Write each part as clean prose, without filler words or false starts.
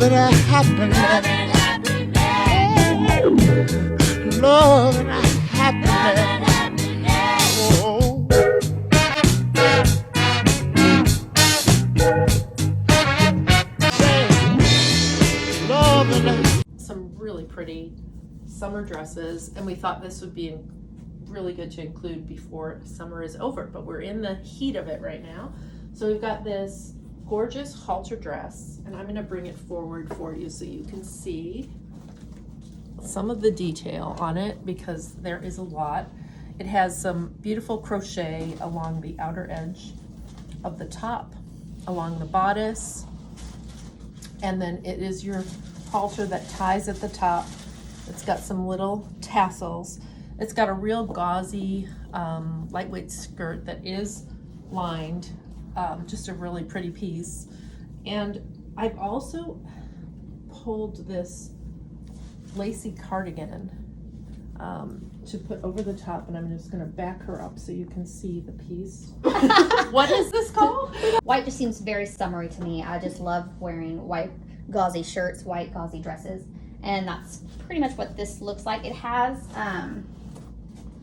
Love and happiness. Love and happiness. Oh. Love and some really pretty summer dresses, and we thought this would be really good to include before summer is over, but we're in the heat of it right now. So we've got this gorgeous halter dress, and I'm going to bring it forward for you so you can see some of the detail on it, because there is a lot. It has some beautiful crochet along the outer edge of the top, along the bodice, and then it is your halter that ties at the top. It's got some little tassels. It's got a real gauzy, lightweight skirt that is lined, just a really pretty piece. And I've also pulled this lacy cardigan to put over the top, and I'm just gonna back her up so you can see the piece. What is this called? White just seems very summery to me. I just love wearing white gauzy shirts, white gauzy dresses, and that's pretty much what this looks like. It has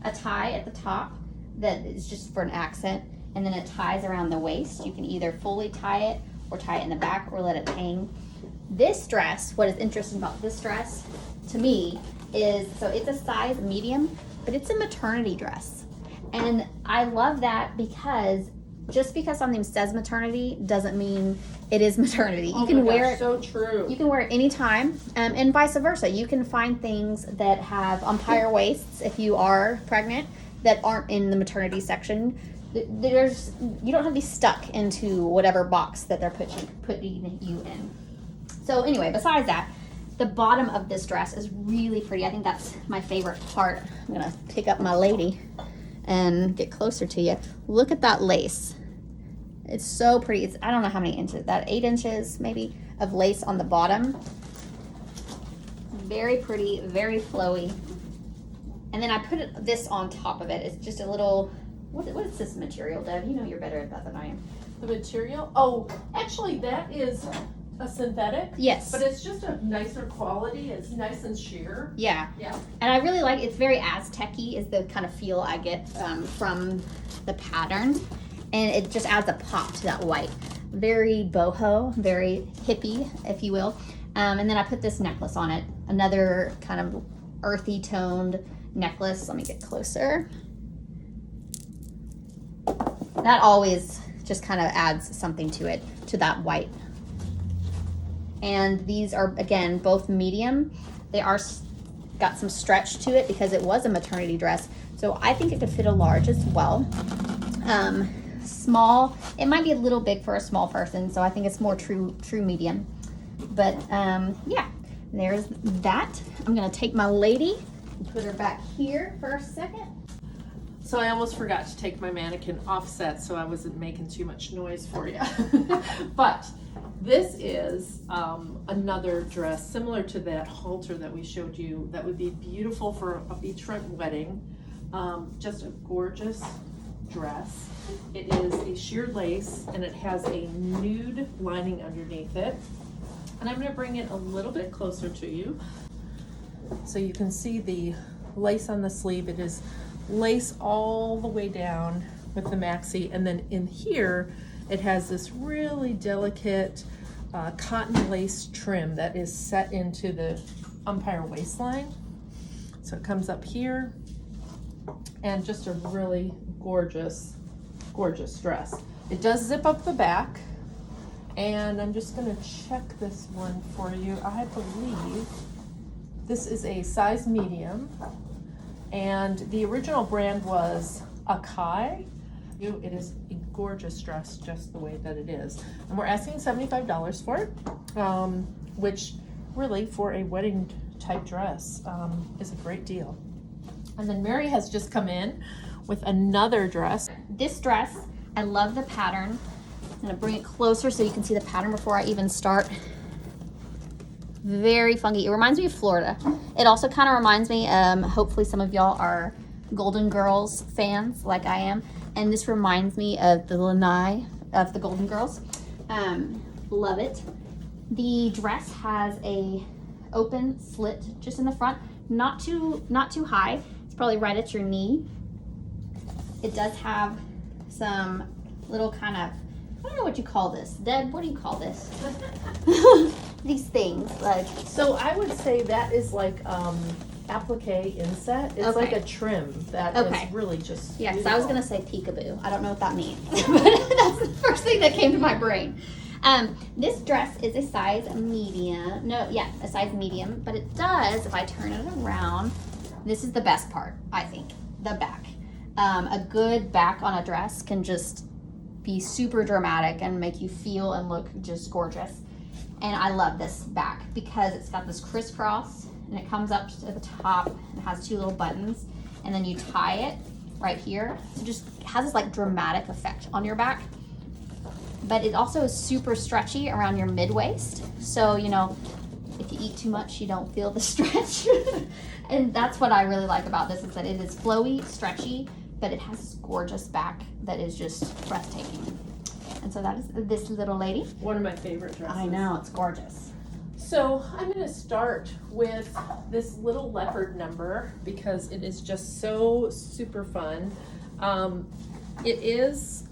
a tie at the top that is just for an accent, and then it ties around the waist. You can either fully tie it or tie it in the back or let it hang. This dress, what is interesting about this dress to me is, so it's a size medium, but it's a maternity dress. And I love that because just because something says maternity doesn't mean it is maternity. You can wear it. So true. You can wear it anytime, and vice versa. You can find things that have umpire waists if you are pregnant that aren't in the maternity section. You don't have to be stuck into whatever box that they're putting you in. So anyway, besides that, the bottom of this dress is really pretty. I think that's my favorite part. I'm gonna pick up my lady and get closer to you. Look at that lace. It's so pretty. It's, I don't know how many inches, that 8 inches maybe of lace on the bottom. Very pretty, very flowy. And then I put this on top of it. It's just a little, what is this material, Deb? You know you're better at that than I am. The material? Oh, actually that is a synthetic. Yes. But it's just a nicer quality. It's nice and sheer. Yeah. Yeah. And I really like, it's very Aztec-y is the kind of feel I get from the pattern. And it just adds a pop to that white. Very boho, very hippie, if you will. And then I put this necklace on it. Another kind of earthy toned necklace. Let me get closer. That always just kind of adds something to it, to that white. And these are, again, both medium. They are got some stretch to it because it was a maternity dress. So I think it could fit a large as well. Small, it might be a little big for a small person, so I think it's more true medium. But yeah, there's that. I'm gonna take my lady and put her back here for a second. So I almost forgot to take my mannequin offset so I wasn't making too much noise for you. But this is another dress similar to that halter that we showed you that would be beautiful for a beachfront wedding. Just a gorgeous dress. It is a sheer lace and it has a nude lining underneath it. And I'm going to bring it a little bit closer to you so you can see the lace on the sleeve. It is lace all the way down with the maxi, and then in here it has this really delicate cotton lace trim that is set into the umpire waistline. So it comes up here, and just a really gorgeous dress. It does zip up the back, and I'm just going to check this one for you. I believe this is a size medium, and the original brand was Akai. It is a gorgeous dress just the way that it is, and we're asking $75 for it, which really for a wedding type dress is a great deal. And then Mary has just come in with another dress. This dress, I love the pattern. I'm gonna bring it closer so you can see the pattern before I even start. Very funky. It reminds me of Florida. It also kind of reminds me, hopefully some of y'all are Golden Girls fans like I am, and this reminds me of the lanai of the Golden Girls. Love it. The dress has a open slit just in the front, not too high. It's probably right at your knee. It does have some little kind of, I don't know what you call this. Deb, what do you call this? These things, like. So I would say that is like applique inset. It's like a trim that is really just Yeah, because I was gonna say peekaboo. I don't know what that means, but that's the first thing that came to my brain. This dress is a size medium. No, yeah, a size medium, but it does, if I turn it around, this is the best part, I think, the back. A good back on a dress can just be super dramatic and make you feel and look just gorgeous. And I love this back because it's got this crisscross and it comes up to the top and it has two little buttons, and then you tie it right here. So it just has this like dramatic effect on your back. But it also is super stretchy around your mid-waist. So, you know, if you eat too much, you don't feel the stretch. And that's what I really like about this, is that it is flowy, stretchy, but it has this gorgeous back that is just breathtaking. And so that is this little lady. one of my favorite dresses. I know, it's gorgeous. So I'm going to start with this little leopard number because it is just so super fun. It is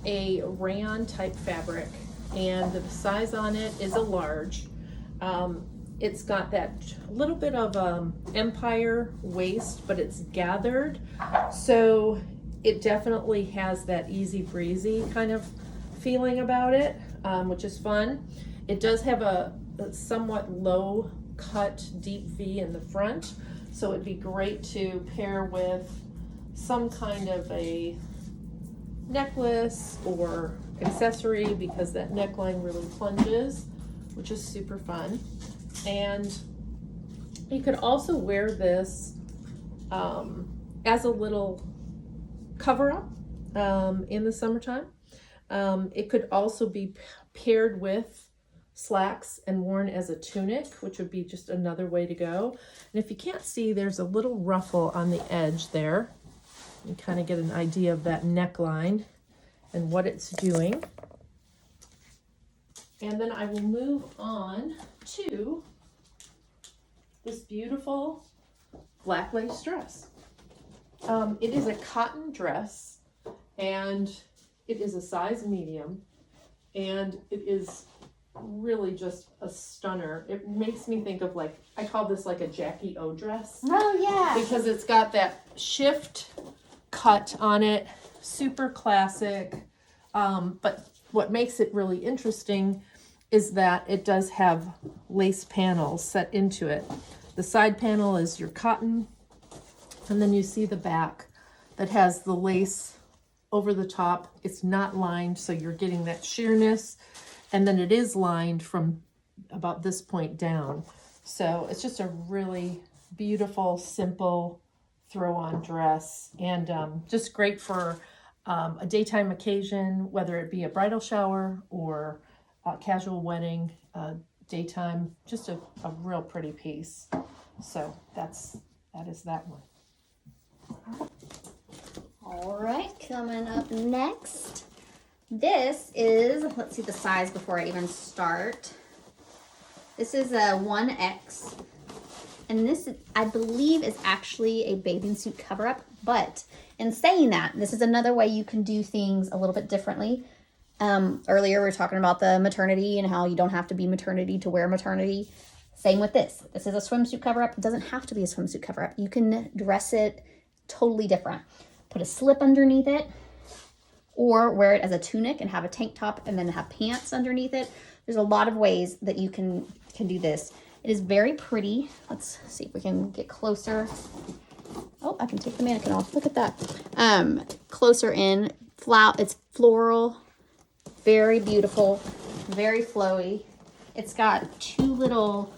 a rayon type fabric, and the size on it is a large. It's got that little bit of empire waist, but it's gathered, so it definitely has that easy breezy kind of feeling about it, which is fun. It does have a somewhat low cut deep V in the front, so it'd be great to pair with some kind of a necklace or accessory, because that neckline really plunges, which is super fun. And you could also wear this as a little cover up in the summertime. It could also be paired with slacks and worn as a tunic, which would be just another way to go. And if you can't see, there's a little ruffle on the edge there. You kind of get an idea of that neckline and what it's doing. And then I will move on to this beautiful black lace dress. It is a cotton dress, and it is a size medium, and it is really just a stunner. It makes me think of, like, I call this like a Jackie O dress. Oh yeah. Because it's got that shift cut on it, super classic. But what makes it really interesting is that it does have lace panels set into it. The side panel is your cotton, and then you see the back that has the lace over the top. It's not lined, so you're getting that sheerness, and then it is lined from about this point down. So it's just a really beautiful, simple throw-on dress, and just great for a daytime occasion, whether it be a bridal shower or a casual wedding, daytime, just a real pretty piece. So that is that one. All right, coming up next. This is, let's see the size before I even start. This is a 1X. And this, I believe, is actually a bathing suit cover-up. But in saying that, this is another way you can do things a little bit differently. Earlier we were talking about the maternity and how you don't have to be maternity to wear maternity. Same with this. This is a swimsuit cover-up. It doesn't have to be a swimsuit cover-up. You can dress it totally different. Put a slip underneath it, or wear it as a tunic and have a tank top and then have pants underneath it. There's a lot of ways that you can do this. It is very pretty. Let's see if we can get closer. Oh, I can take the mannequin off. Look at that. Closer in. It's floral. Very beautiful. Very flowy. It's got two little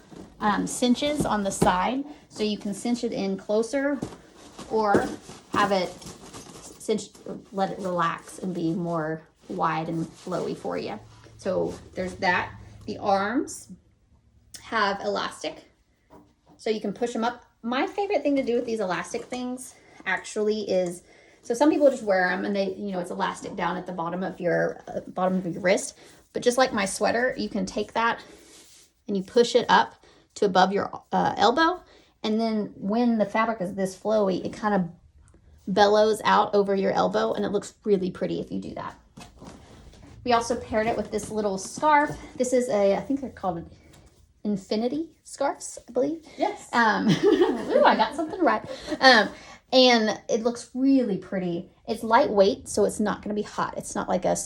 cinches on the side, so you can cinch it in closer or have it cinched, let it relax and be more wide and flowy for you. So there's that. The arms have elastic, so you can push them up. My favorite thing to do with these elastic things actually is So some people just wear them and they, you know, it's elastic down at the bottom of your wrist. But just like my sweater, you can take that and you push it up to above your elbow. And then when the fabric is this flowy, it kind of bellows out over your elbow, and it looks really pretty if you do that. We also paired it with this little scarf. This is I think they're called infinity scarves, I believe. Yes. Ooh, I got something right. And it looks really pretty. It's lightweight, so it's not going to be hot. It's not like a,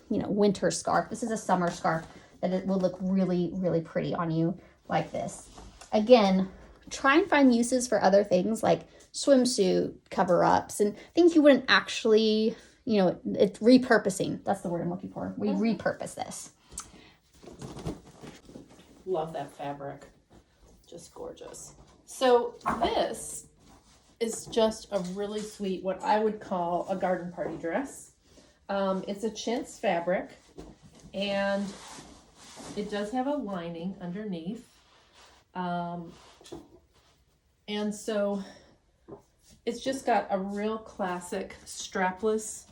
winter scarf. This is a summer scarf that it will look really, really pretty on you like this. Again, try and find uses for other things like swimsuit cover-ups and things you wouldn't actually, it's repurposing. That's the word I'm looking for. We repurpose this. Love that fabric. Just gorgeous. So this is just a really sweet, what I would call a garden party dress. It's a chintz fabric, and it does have a lining underneath. And so it's just got a real classic strapless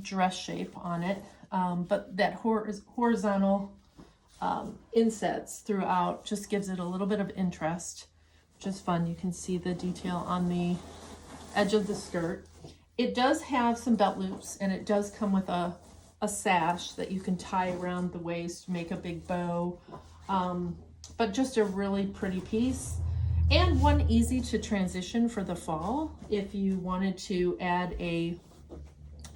dress shape on it. But that horizontal insets throughout just gives it a little bit of interest, which is fun. You can see the detail on the edge of the skirt. It does have some belt loops, and it does come with a sash that you can tie around the waist, make a big bow. But just a really pretty piece, and one easy to transition for the fall. If you wanted to add a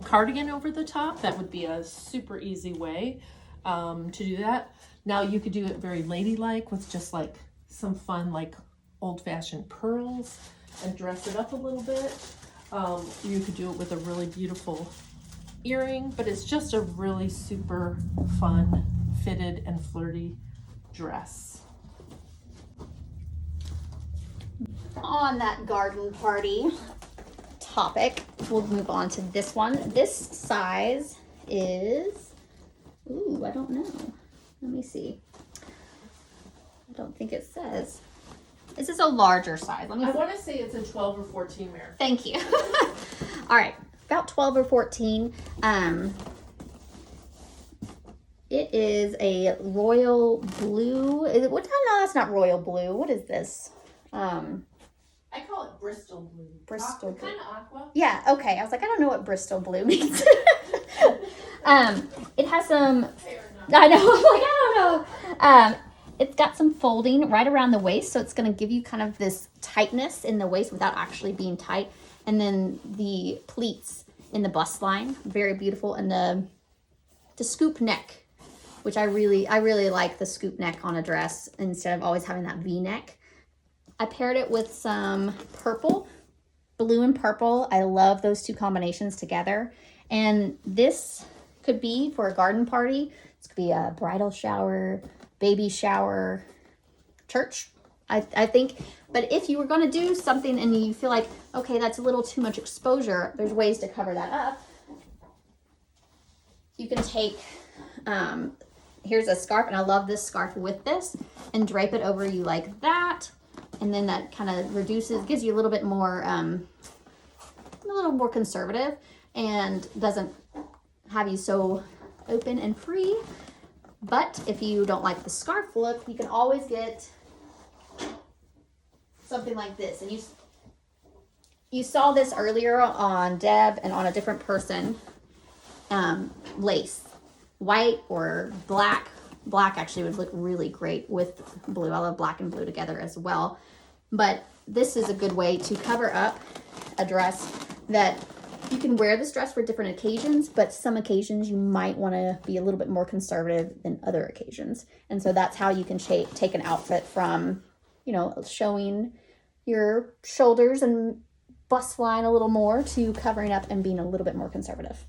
cardigan over the top, that would be a super easy way to do that. Now you could do it very ladylike with just like some fun like old-fashioned pearls and dress it up a little bit. You could do it with a really beautiful earring, but it's just a really super fun fitted and flirty dress. On that garden party topic, we'll move on to this one. This size is, I don't know. Let me see. I don't think it says. This is a larger size. I want to say it's a 12 or 14, Mary. Thank you. All right, about 12 or 14. It is a royal blue. No, that's not royal blue. What is this? I call it Bristol blue. Bristol blue. Kind of aqua. Yeah, okay. I was like, I don't know what Bristol blue means. It has some, I know, I'm like, I don't know. It's got some folding right around the waist, so it's going to give you kind of this tightness in the waist without actually being tight. And then the pleats in the bust line, very beautiful. And the scoop neck, which I really like the scoop neck on a dress instead of always having that V-neck. I paired it with some purple, blue and purple. I love those two combinations together. And this could be for a garden party. This could be a bridal shower, baby shower, church, I think. But if you were going to do something and you feel like, okay, that's a little too much exposure, there's ways to cover that up. You can take, here's a scarf, and I love this scarf with this, and drape it over you like that. And then that kind of gives you a little bit more, a little more conservative, and doesn't have you so open and free. But if you don't like the scarf look, you can always get something like this. And you saw this earlier on Deb and on a different person, lace, white or black. Black actually would look really great with blue. I love black and blue together as well. But this is a good way to cover up a dress that you can wear this dress for different occasions, but some occasions you might want to be a little bit more conservative than other occasions. And so that's how you can take an outfit from, showing your shoulders and bust line a little more to covering up and being a little bit more conservative.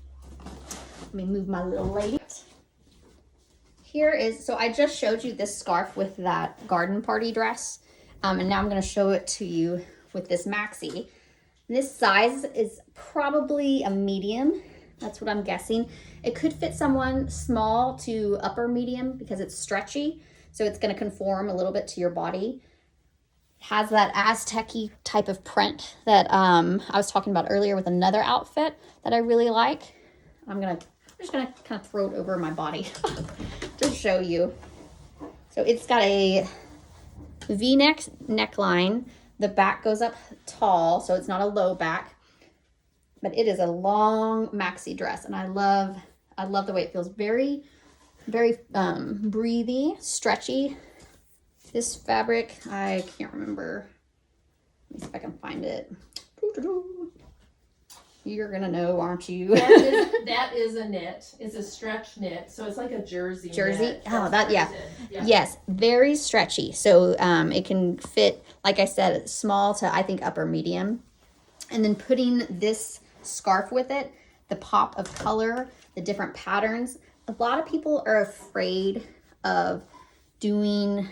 Let me move my little lady. So I just showed you this scarf with that garden party dress. And now I'm going to show it to you with this maxi. This size is probably a medium. That's what I'm guessing. It could fit someone small to upper medium because it's stretchy. So it's going to conform a little bit to your body. has that Aztec-y type of print that I was talking about earlier with another outfit that I really like. I'm just gonna kind of throw it over my body to show you. So it's got a V-neck neckline. The back goes up tall, so it's not a low back, but it is a long maxi dress, and I love the way it feels. Very, very breathy, stretchy. This fabric, I can't remember. Let me see if I can find it. You're gonna know, aren't you? That is a knit. It's a stretch knit, so it's like a jersey. Jersey? Knit. Oh, That's yeah. yeah. Yes, very stretchy. So it can fit, like I said, small to I think upper medium. And then putting this scarf with it, the pop of color, the different patterns. A lot of people are afraid of doing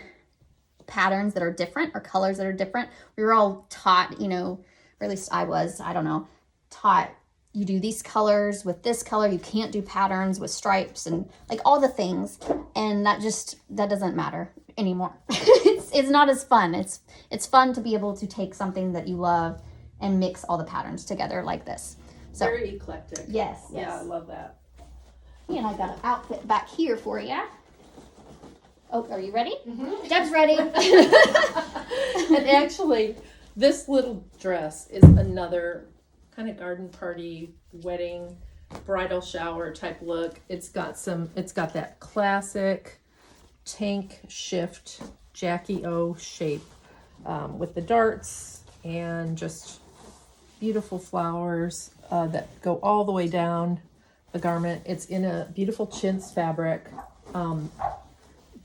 patterns that are different or colors that are different. We were all taught, or at least I was, I don't know, taught you do these colors with this color. You can't do patterns with stripes and like all the things. And that doesn't matter anymore. It's not as fun. It's fun to be able to take something that you love and mix all the patterns together like this. So Very eclectic. yes. Yeah, I love that. And I got an outfit back here for you. Oh, are you ready? Mm-hmm. Deb's ready. And actually, this little dress is another kind of garden party, wedding, bridal shower type look. It's got that classic tank shift Jackie O shape with the darts and just beautiful flowers that go all the way down the garment. It's in a beautiful chintz fabric.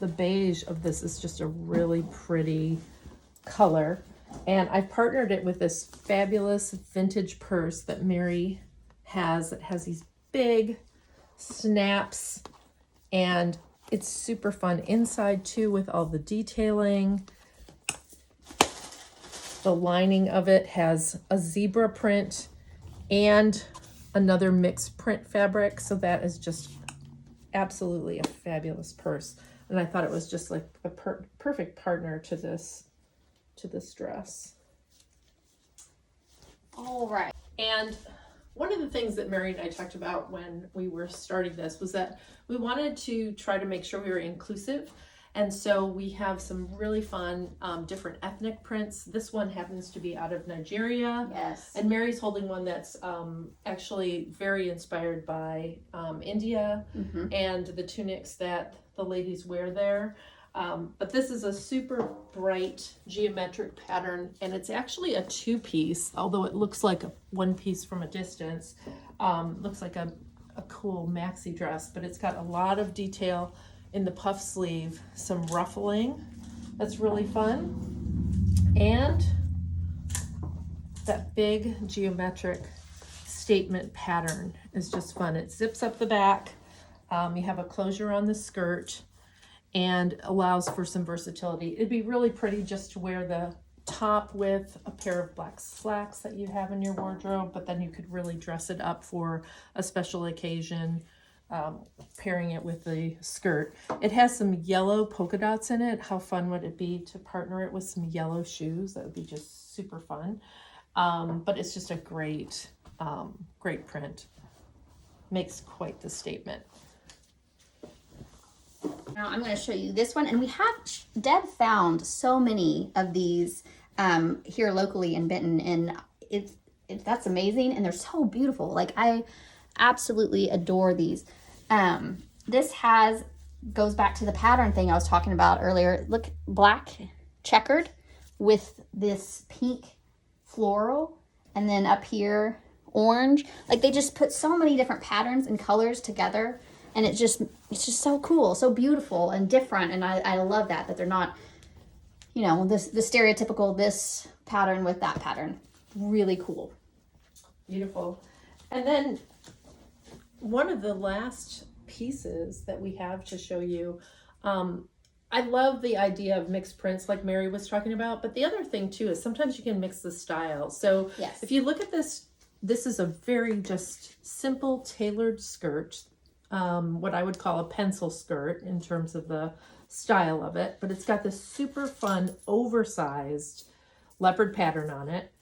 The beige of this is just a really pretty color. And I've partnered it with this fabulous vintage purse that Mary has. It has these big snaps, and it's super fun inside too with all the detailing. The lining of it has a zebra print and another mixed print fabric. So that is just absolutely a fabulous purse. And I thought it was just like a perfect partner to this dress. All right. And one of the things that Mary and I talked about when we were starting this was that we wanted to try to make sure we were inclusive. And so we have some really fun different ethnic prints. This one happens to be out of Nigeria. Yes. And Mary's holding one that's actually very inspired by India and the tunics that the ladies wear there. But this is a super bright geometric pattern, and it's actually a two-piece, although it looks like a one piece from a distance. Looks like a cool maxi dress, but it's got a lot of detail in the puff sleeve, some ruffling that's really fun, and that big geometric statement pattern is just fun. It zips up the back. You have a closure on the skirt and allows for some versatility. It'd be really pretty just to wear the top with a pair of black slacks that you have in your wardrobe, but then you could really dress it up for a special occasion, pairing it with the skirt. It has some yellow polka dots in it. How fun would it be to partner it with some yellow shoes? That would be just super fun. But it's just a great print. Makes quite the statement. Now I'm going to show you this one, and Deb found so many of these here locally in Benton, and that's amazing, and they're so beautiful. Like, I absolutely adore these. This goes back to the pattern thing I was talking about earlier. Look, black checkered with this pink floral, and then up here orange. Like, they just put so many different patterns and colors together. And it's just so cool, so beautiful and different. And I love that they're not, the stereotypical this pattern with that pattern. Really cool. Beautiful. And then one of the last pieces that we have to show you, I love the idea of mixed prints like Mary was talking about. But the other thing too is sometimes you can mix the styles. So yes. If you look at this is a very just simple tailored skirt. What I would call a pencil skirt in terms of the style of it, but it's got this super fun oversized leopard pattern on it.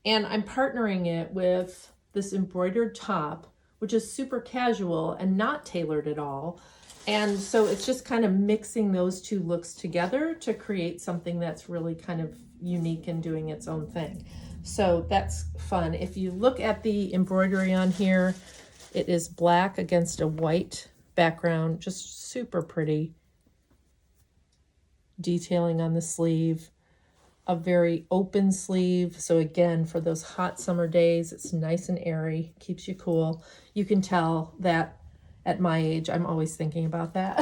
And I'm partnering it with this embroidered top, which is super casual and not tailored at all. And so it's just kind of mixing those two looks together to create something that's really kind of unique and doing its own thing. So that's fun. If you look at the embroidery on here, it is black against a white background, just super pretty. Detailing on the sleeve, a very open sleeve. So again, for those hot summer days, it's nice and airy, keeps you cool. You can tell that at my age, I'm always thinking about that.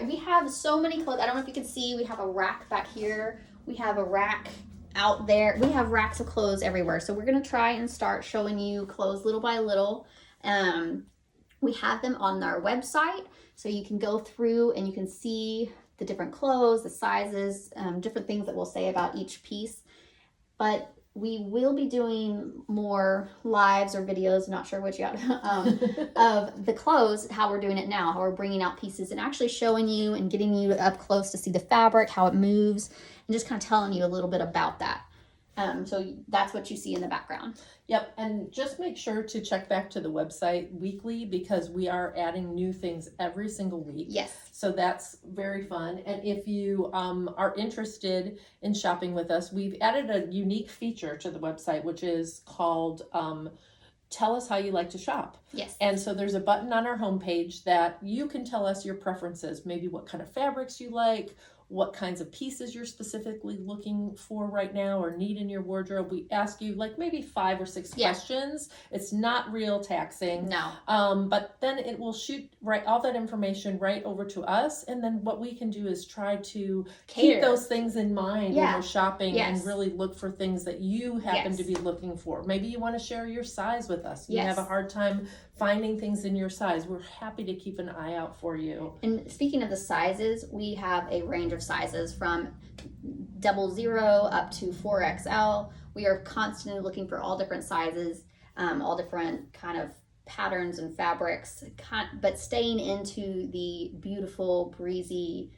We have so many clothes. I don't know if you can see, we have a rack back here. We have a rack out there. We have racks of clothes everywhere. So we're going to try and start showing you clothes little by little. We have them on our website. So you can go through and you can see the different clothes, the sizes, different things that we'll say about each piece. But we will be doing more lives or videos, I'm not sure which yet, of the clothes, how we're doing it now, how we're bringing out pieces and actually showing you and getting you up close to see the fabric, how it moves, and just kind of telling you a little bit about that. So that's what you see in the background. Yep, and just make sure to check back to the website weekly because we are adding new things every single week. Yes. So that's very fun. And if you are interested in shopping with us, we've added a unique feature to the website, which is called Tell Us How You Like to Shop. Yes. And so there's a button on our homepage that you can tell us your preferences, maybe what kind of fabrics you like, what kinds of pieces you're specifically looking for right now or need in your wardrobe. We ask you like maybe 5 or 6 questions. It's not real taxing. No. But then it will shoot all that information right over to us. And then what we can do is try to keep those things in mind when we're shopping and really look for things that you happen to be looking for. Maybe you want to share your size with us. You have a hard time finding things in your size. We're happy to keep an eye out for you. And speaking of the sizes, we have a range of sizes from 00 up to 4XL. We are constantly looking for all different sizes, all different kind of patterns and fabrics, but staying into the beautiful, breezy,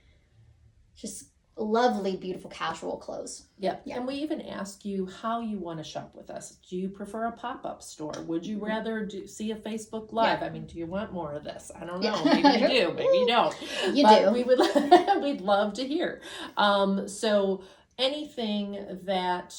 just lovely, beautiful casual clothes. Yep. And we even ask you how you want to shop with us. Do you prefer a pop-up store? Would you rather see a Facebook Live? I mean, do you want more of this? I don't know. Maybe you do. Maybe you don't. But we would we'd love to hear. So anything that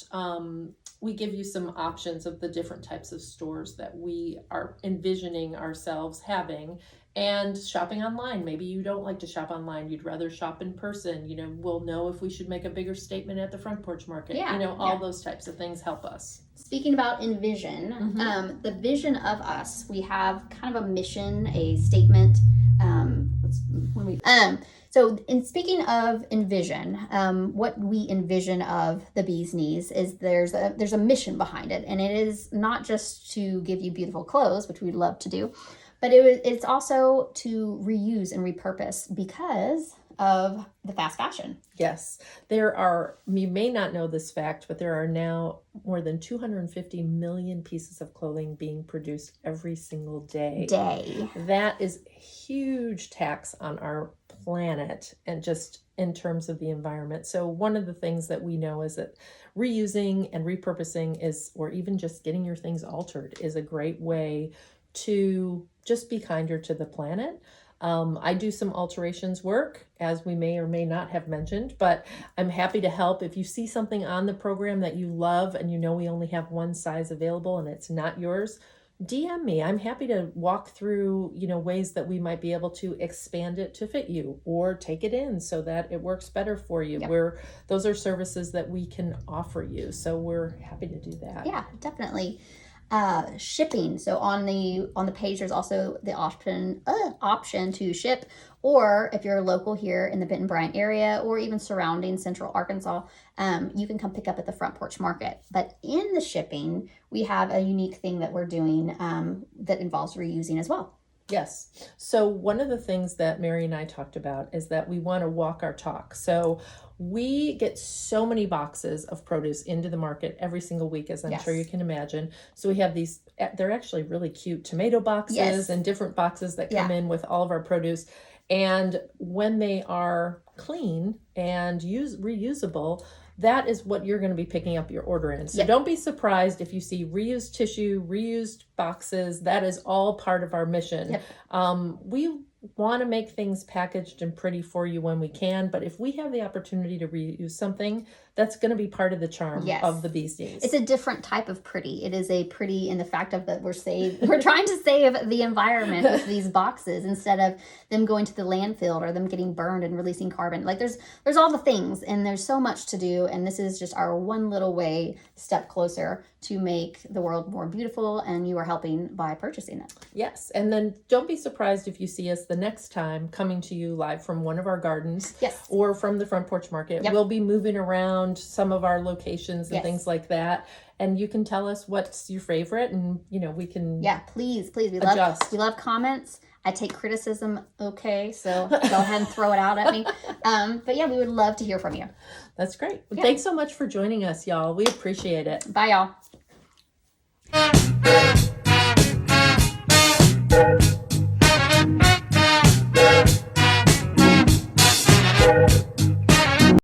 we give you some options of the different types of stores that we are envisioning ourselves having. And shopping online. Maybe you don't like to shop online. You'd rather shop in person. You know, we'll know if we should make a bigger statement at the front porch market. You know, all those types of things help us. Speaking about envision, the vision of us, we have kind of a mission, a statement. So in speaking of envision, what we envision of the Bee's Knees is there's a mission behind it. And it is not just to give you beautiful clothes, which we'd love to do, but it's also to reuse and repurpose because of the fast fashion. Yes. There are, you may not know this fact, but there are now more than 250 million pieces of clothing being produced every single day. That is a huge tax on our planet and just in terms of the environment. So one of the things that we know is that reusing and repurposing is, or even just getting your things altered, is a great way to just be kinder to the planet. I do some alterations work, as we may or may not have mentioned, but I'm happy to help. If you see something on the program that you love and you know we only have one size available and it's not yours, DM me. I'm happy to walk through, ways that we might be able to expand it to fit you or take it in so that it works better for you. Those are services that we can offer you. So we're happy to do that. Yeah, definitely. Shipping. So on the page, there's also the option to ship, or if you're local here in the Benton Bryant area or even surrounding Central Arkansas, you can come pick up at the Front Porch Market. But in the shipping, we have a unique thing that we're doing that involves reusing as well. Yes. So one of the things that Mary and I talked about is that we want to walk our talk. So we get so many boxes of produce into the market every single week, as I'm sure you can imagine. So we have these, they're actually really cute tomato boxes and different boxes that come in with all of our produce. And when they are clean and reusable, that is what you're going to be picking up your order in. So don't be surprised if you see reused tissue, reused boxes. That is all part of our mission. We want to make things packaged and pretty for you when we can, but if we have the opportunity to reuse something, that's going to be part of the charm of the Bee's Knees. It's a different type of pretty. It is a pretty in the fact of that we're trying to save the environment with these boxes instead of them going to the landfill or them getting burned and releasing carbon. Like there's all the things, and there's so much to do, and this is just our one little step closer to make the world more beautiful, and you are helping by purchasing it. Yes, and then don't be surprised if you see us the next time coming to you live from one of our gardens or from the Front Porch Market. We'll be moving around some of our locations and things like that, and you can tell us what's your favorite, and we can please we adjust. We love comments. I take criticism so go ahead and throw it out at me. But we would love to hear from you. That's great. Thanks so much for joining us, y'all. We appreciate it. Bye, y'all.